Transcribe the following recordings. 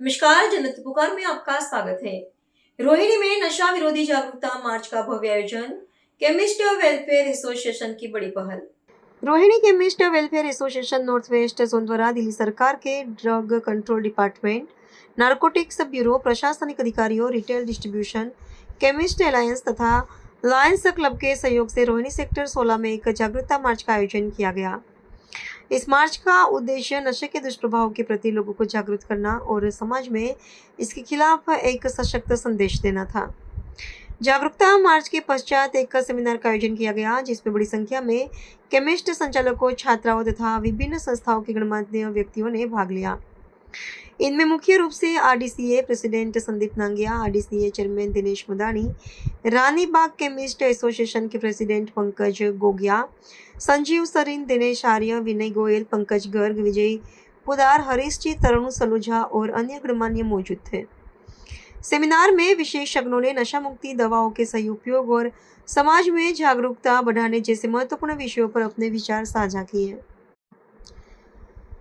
नमस्कार, जनता पुकार में आपका स्वागत है। रोहिणी में नशा विरोधी जागरूकता मार्च का भव्य आयोजन, केमिस्ट वेलफेयर एसोसिएशन की बड़ी पहल। Rohini chemist welfare association north west zone द्वारा दिल्ली सरकार के drug control department, narcotics bureau, प्रशासनिक अधिकारियों, रिटेल डिस्ट्रीब्यूशन, केमिस्ट अलायंस तथा लायंस क्लब के सहयोग से रोहिणी सेक्टर 16 में एक जागरूकता मार्च का आयोजन किया गया। इस मार्च का उद्देश्य नशे के दुष्प्रभाव के प्रति लोगों को जागरूक करना और समाज में इसके खिलाफ एक सशक्त संदेश देना था। जागरूकता मार्च के पश्चात एक सेमिनार का आयोजन किया गया, जिसमें बड़ी संख्या में केमिस्ट संचालकों, छात्राओं तथा विभिन्न संस्थाओं के गणमान्य व्यक्तियों ने भाग लिया। इनमें मुख्य रूप से आरडीसीए प्रेसिडेंट संदीप नांगिया, आरडीसीए चेयरमैन दिनेश मदानी, रानी बाग केमिस्ट एसोसिएशन के प्रेसिडेंट पंकज गोगिया, संजीव सरीन, दिनेश आर्य, विनय गोयल, पंकज गर्ग, विजय पुदार, हरीश जी, तरुण सलूजा और अन्य गणमान्य मौजूद थे। सेमिनार में विशेषज्ञों ने नशा मुक्ति, दवाओं के सही उपयोग और समाज में जागरूकता बढ़ाने जैसे महत्वपूर्ण विषयों पर अपने विचार साझा किए।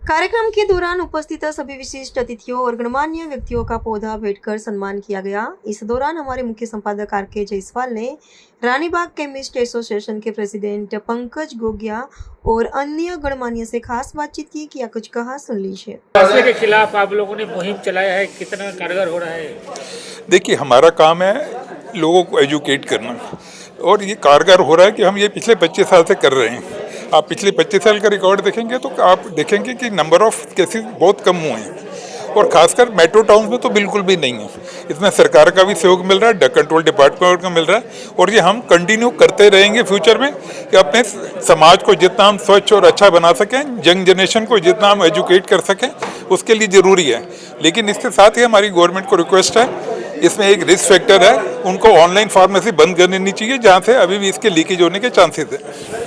कार्यक्रम के दौरान उपस्थित सभी विशिष्ट अतिथियों और गणमान्य व्यक्तियों का पौधा भेंटकर सम्मान किया गया। इस दौरान हमारे मुख्य संपादक आर.के. जायसवाल ने रानीबाग केमिस्ट एसोसिएशन के प्रेसिडेंट पंकज गोगिया और अन्य गणमान्य से खास बातचीत की। क्या कुछ कहा, सुन लीजिए। नशे के खिलाफ आप लोगों ने मुहिम चलाया है, कितना कारगर हो रहा है? देखिए, हमारा काम है लोगों को एजुकेट करना, और ये कारगर हो रहा है कि हम ये पिछले 25 साल से कर रहे हैं। आप पिछले 25 साल का रिकॉर्ड देखेंगे तो आप देखेंगे कि नंबर ऑफ केसेस बहुत कम हुए हैं, और खासकर मेट्रो टाउन में तो बिल्कुल भी नहीं है। इसमें सरकार का भी सहयोग मिल रहा है, ड्रग कंट्रोल डिपार्टमेंट का मिल रहा है, और ये हम कंटिन्यू करते रहेंगे फ्यूचर में कि अपने समाज को जितना हम स्वच्छ और अच्छा बना सकें, यंग जनरेशन को जितना हम एजुकेट कर सकें, उसके लिए ज़रूरी है। लेकिन इसके साथ ही हमारी गवर्नमेंट को रिक्वेस्ट है, इसमें एक रिस्क फैक्टर है, उनको ऑनलाइन फार्मेसी बंद कर देनी चाहिए, जहाँ से अभी भी इसके लीकेज होने के चांसेस हैं।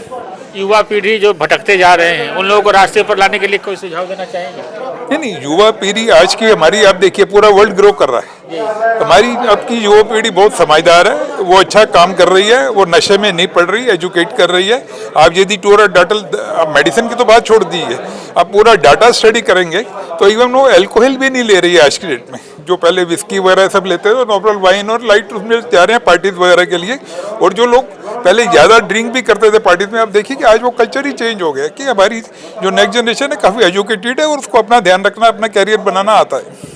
युवा पीढ़ी जो भटकते जा रहे हैं, उन लोगों को रास्ते पर लाने के लिए कोई सुझाव देना चाहेंगे? नहीं, युवा पीढ़ी आज की हमारी, आप देखिए पूरा वर्ल्ड ग्रो कर रहा है। हमारी अब की युवा पीढ़ी बहुत समझदार है, वो अच्छा काम कर रही है, वो नशे में नहीं पड़ रही, एजुकेट कर रही है। आप यदि पूरा डाटा, मेडिसिन की तो बात छोड़ दीजिए, आप पूरा डाटा स्टडी करेंगे तो इवन वो अल्कोहल भी नहीं ले रही है आज की डेट में। जो पहले विस्की वगैरह सब लेते थे, नॉर्मल वाइन और लाइट उसमें जा रहे हैं पार्टीज वगैरह के लिए। और जो लोग पहले ज़्यादा ड्रिंक भी करते थे पार्टीज में, आप देखिए कि आज वो कल्चर ही चेंज हो गया कि हमारी जो नेक्स्ट जनरेशन है काफ़ी एजुकेटेड है, और उसको अपना ध्यान रखना, अपना कैरियर बनाना आता है।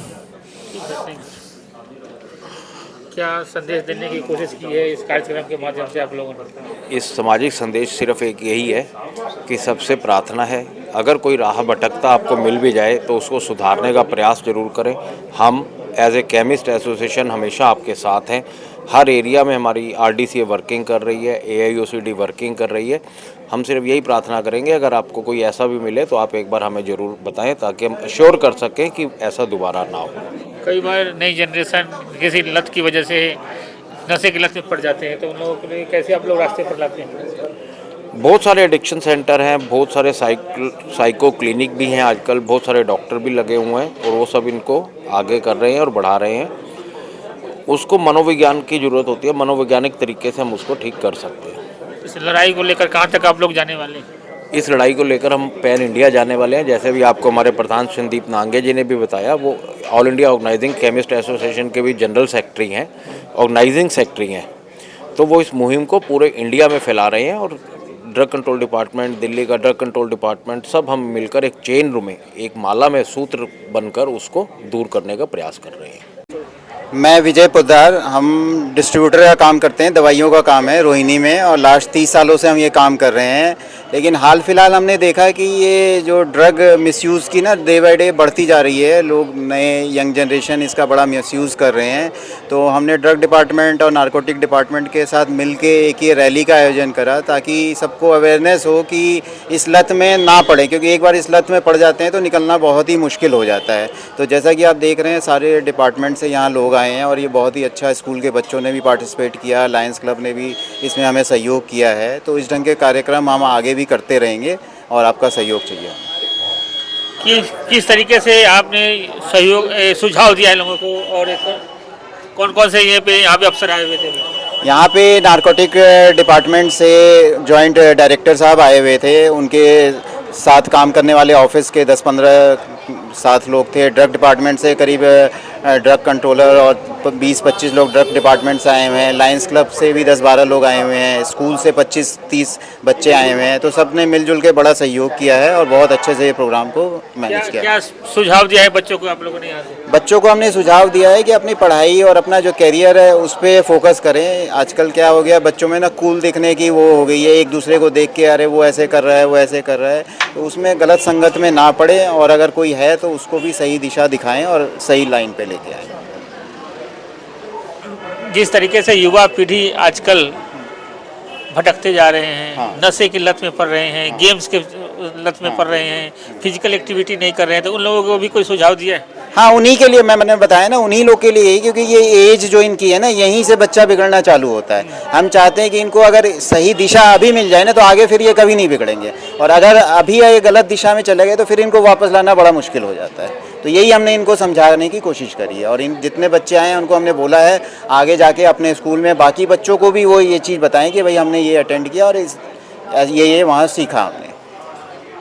क्या संदेश देने की कोशिश की है इस कार्यक्रम के माध्यम से आप लोगों ने? इस सामाजिक संदेश सिर्फ एक यही है कि सबसे प्रार्थना है, अगर कोई राह भटकता आपको मिल भी जाए तो उसको सुधारने का प्रयास जरूर करें। हम एज ए केमिस्ट एसोसिएशन हमेशा आपके साथ हैं। हर एरिया में हमारी आरडीसीए वर्किंग कर रही है, एआईओसीडी वर्किंग कर रही है। हम सिर्फ यही प्रार्थना करेंगे, अगर आपको कोई ऐसा भी मिले तो आप एक बार हमें ज़रूर बताएं, ताकि हम अश्योर कर सकें कि ऐसा दोबारा ना हो। कई बार नई जनरेशन किसी लत की वजह से नशे की लत में पड़ जाते हैं, तो उन लोगों के लिए कैसे आप लोग रास्ते पर लाते हैं? बहुत सारे एडिक्शन सेंटर हैं, बहुत सारे साइको क्लिनिक भी हैं आजकल, बहुत सारे डॉक्टर भी लगे हुए हैं, और वो सब इनको आगे कर रहे हैं और बढ़ा रहे हैं। उसको मनोविज्ञान की ज़रूरत होती है, मनोवैज्ञानिक तरीके से हम उसको ठीक कर सकते हैं। इस लड़ाई को लेकर कहाँ तक आप लोग जाने वाले हैं? इस लड़ाई को लेकर हम पैन इंडिया जाने वाले हैं। जैसे भी आपको हमारे प्रधान संदीप नांगे जी ने भी बताया, वो all India organising chemist association के भी जनरल सेक्रेटरी हैं, ऑर्गेनाइजिंग सेक्रेटरी हैं। तो वो इस मुहिम को पूरे इंडिया में फैला रहे हैं, और ड्रग कंट्रोल डिपार्टमेंट, दिल्ली का ड्रग कंट्रोल डिपार्टमेंट, सब हम मिलकर एक चेन में, एक माला में सूत्र बनकर उसको दूर करने का प्रयास कर रहे हैं। मैं विजय पुदार, हम डिस्ट्रीब्यूटर का काम करते हैं, दवाइयों का काम है रोहिणी में, और लास्ट 30 सालों से हम ये काम कर रहे हैं। लेकिन हाल फिलहाल हमने देखा है कि ये जो ड्रग मिसयूज़ की ना डे बाय डे बढ़ती जा रही है, लोग नए यंग जनरेशन इसका बड़ा मिसयूज़ कर रहे हैं। तो हमने ड्रग डिपार्टमेंट और नारकोटिक डिपार्टमेंट के साथ मिलके एक ये रैली का आयोजन करा, ताकि सबको अवेयरनेस हो कि इस लत में ना पड़े, क्योंकि एक बार इस लत में पड़ जाते हैं तो निकलना बहुत ही मुश्किल हो जाता है। तो जैसा कि आप देख रहे हैं, सारे डिपार्टमेंट से यहाँ लोग आए हैं, और ये बहुत ही अच्छा, स्कूल के बच्चों ने भी पार्टिसिपेट किया, लायंस क्लब ने भी इसमें हमें सहयोग किया है। तो इस ढंग के कार्यक्रम हम आगे भी करते रहेंगे, और आपका सहयोग चाहिए। किस तरीके से आपने सहयोग सुझाव दिया है लोगों को, और कौन कौन से यहाँ पे अफसर आए हुए थे? यहाँ पे नारकोटिक डिपार्टमेंट से जॉइंट डायरेक्टर साहब आए हुए थे, उनके साथ काम करने वाले ऑफिस के 10-15 7 लोग थे। ड्रग डिपार्टमेंट से करीब ड्रग कंट्रोलर और 20-25 लोग ड्रग डिपार्टमेंट से आए हुए हैं। लायंस क्लब से भी 10-12 लोग आए हुए हैं। स्कूल से 25-30 बच्चे आए हुए हैं। तो सब ने मिलजुल के बड़ा सहयोग किया है और बहुत अच्छे से ये प्रोग्राम को मैनेज किया। क्या सुझाव दिया है बच्चों को आप लोगों ने यहाँ से? बच्चों को हमने सुझाव दिया है कि अपनी पढ़ाई और अपना जो कैरियर है उस पर फोकस करें। आजकल क्या हो गया, बच्चों में ना कूल दिखने की वो हो गई है, एक दूसरे को देख के अरे वो ऐसे कर रहा है, वो ऐसे कर रहा है, तो उसमें गलत संगत में ना पड़े और अगर कोई है तो उसको भी सही दिशा दिखाएं और सही लाइन पे लेके आएं। जिस तरीके से युवा पीढ़ी आजकल भटकते जा रहे हैं, हाँ। नशे की लत में पड़ रहे हैं, गेम्स के लत में पड़ रहे हैं, फिजिकल एक्टिविटी नहीं कर रहे हैं, तो उन लोगों को भी कोई सुझाव दिया है? हाँ, उन्हीं के लिए मैंने बताया ना, उन्हीं लोग के लिए ही, क्योंकि ये एज जो इनकी है ना, यहीं से बच्चा बिगड़ना चालू होता है। हम चाहते हैं कि इनको अगर सही दिशा अभी मिल जाए ना तो आगे फिर ये कभी नहीं बिगड़ेंगे, और अगर अभी ये गलत दिशा में चले गए तो फिर इनको वापस लाना बड़ा मुश्किल हो जाता है। तो यही हमने इनको समझाने की कोशिश करी है और इन जितने बच्चे आए हैं उनको हमने बोला है आगे जाके अपने स्कूल में बाकी बच्चों को भी वो ये चीज़ बताएं कि भाई हमने ये अटेंड किया और ये वहाँ सीखा हमने।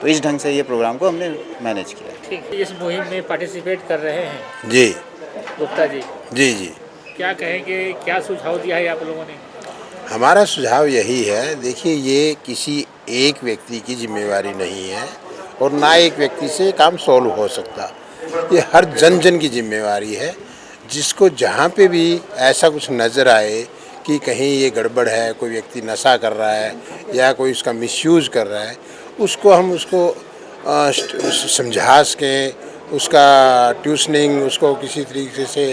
तो इस ढंग से ये प्रोग्राम को हमने मैनेज किया। ठीक, इस मुहिम में पार्टिसिपेट कर रहे हैं जी गुप्ता जी, जी जी। क्या कहेंगे, क्या सुझाव दिया है आप लोगों ने? हमारा सुझाव यही है, देखिए ये किसी एक व्यक्ति की जिम्मेवारी नहीं है और ना एक व्यक्ति से काम सॉल्व हो सकता, ये हर जन जन की जिम्मेवारी है। जिसको जहाँ पे भी ऐसा कुछ नज़र आए कि कहीं ये गड़बड़ है, कोई व्यक्ति नशा कर रहा है या कोई उसका मिसयूज़ कर रहा है, उसको हम उसको समझा सकें, उसका ट्यूशनिंग, उसको किसी तरीके से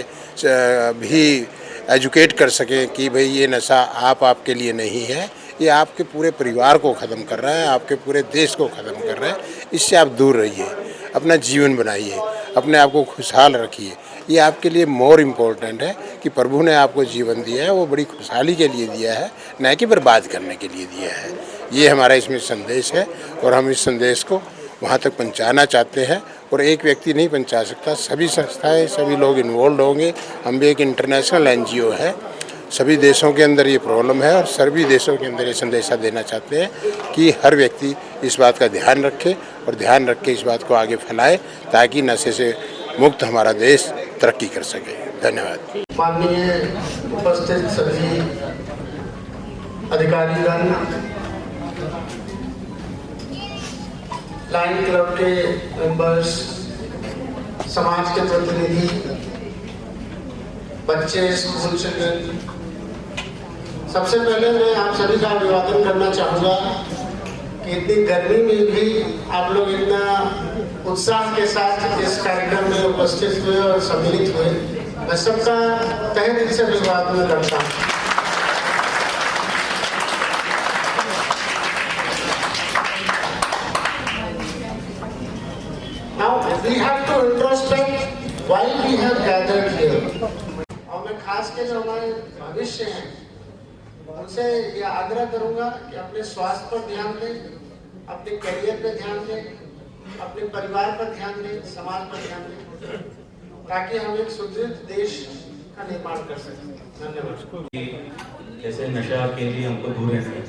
भी एजुकेट कर सकें कि भाई ये नशा आपके लिए नहीं है, ये आपके पूरे परिवार को ख़त्म कर रहा है, आपके पूरे देश को ख़त्म कर रहा है। इससे आप दूर रहिए, अपना जीवन बनाइए, अपने आप को खुशहाल रखिए। ये आपके लिए मोर इम्पोर्टेंट है कि प्रभु ने आपको जीवन दिया है, वो बड़ी खुशहाली के लिए दिया है, न कि बर्बाद करने के लिए दिया है। ये हमारा इसमें संदेश है और हम इस संदेश को वहाँ तक पहुँचाना चाहते हैं और एक व्यक्ति नहीं पहुँचा सकता, सभी संस्थाएं, सभी लोग इन्वॉल्व होंगे। हम भी एक इंटरनेशनल NGO है, सभी देशों के अंदर ये प्रॉब्लम है और सभी देशों के अंदर ये संदेशा देना चाहते हैं कि हर व्यक्ति इस बात का ध्यान रखे और ध्यान रख के इस बात को आगे फैलाए ताकि नशे से मुक्त हमारा देश तरक्की कर सके। धन्यवाद। माननीय उपस्थित सभी अधिकारीगण, लायन क्लब के मेंबर्स, समाज के प्रतिनिधि, बच्चे, स्कूल चिल्ड्रन, सबसे पहले मैं आप सभी का अभिवादन करना चाहूँगा कि इतनी गर्मी में भी आप लोग इतना उत्साह के साथ इस कार्यक्रम में उपस्थित हुए और सम्मिलित हुए। मैं सबका तहे दिल से अभिवादन करता हूँ। Now we have to introspect why we have gathered here. और मैं खास के जो हमारे भविष्य हैं उनसे ये आग्रह करूंगा कि अपने स्वास्थ्य पर ध्यान दें, अपने करियर पर ध्यान दें, अपने परिवार पर ध्यान दें, समाज पर ध्यान दें, ताकि हम एक सुदृढ़ देश का निर्माण कर सकें। धन्यवाद। कैसे नशा के लिए हमको दूर रहना है,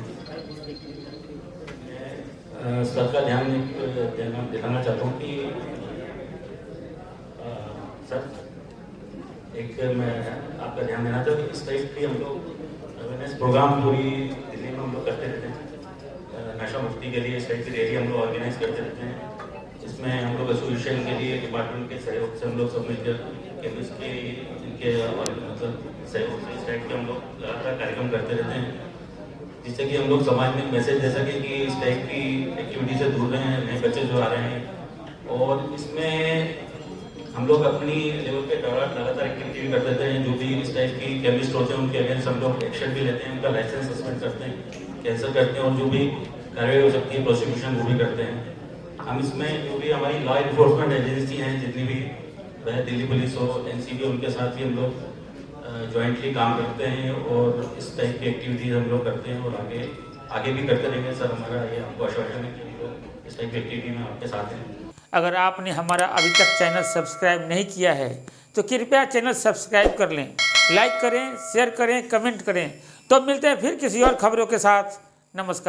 सबका ध्यान दिलाना चाहता हूँ कि सर एक मैं आपका ध्यान देना चाहता हूँ कि इस टाइप की हम लोग अवेयरनेस प्रोग्राम पूरी दिल्ली में हम लोग करते रहते हैं। नशा मुक्ति के लिए इस टाइप की रैली हम लोग ऑर्गेनाइज करते रहते हैं, जिसमें हम लोग एसोसिएशन के लिए डिपार्टमेंट के सहयोग से हम लोग सब मिलकर केमिस्ट्री के और मतलब सहयोग से इस टाइप के हम लोग लगातार कार्यक्रम करते रहते हैं, जिससे कि हम लोग समाज में मैसेज दे सकें कि इस टाइप की एक्टिविटी से दूर रहें, नए बच्चे जो आ रहे हैं। और इसमें हम लोग अपनी लेवल पे लगातार एक्टिविटी भी करते हैं। जो भी इस टाइप की केमिस्ट होते हैं उनके अगेंस्ट हम लोग एक्शन भी लेते हैं, उनका लाइसेंस सस्पेंड करते हैं, कैंसिल करते हैं और जो भी कार्रवाई हो सकती है प्रोसिक्यूशन वो भी करते हैं। हम इसमें जो भी हमारी लॉ इन्फोर्समेंट एजेंसी हैं जितनी भी, वह दिल्ली पुलिस हो, NCB, उनके साथ भी हम लोग जॉइंटली काम करते हैं और इस टाइप की एक्टिविटीज़ हम लोग करते हैं और आगे भी करते रहेंगे। सर हमारा ये आपको आश्वासन है कि हम लोग इस टाइप की एक्टिविटी में आपके साथ हैं। अगर आपने हमारा अभी तक चैनल सब्सक्राइब नहीं किया है तो कृपया चैनल सब्सक्राइब कर लें, लाइक करें, शेयर करें, कमेंट करें। तो मिलते हैं फिर किसी और खबरों के साथ। नमस्कार।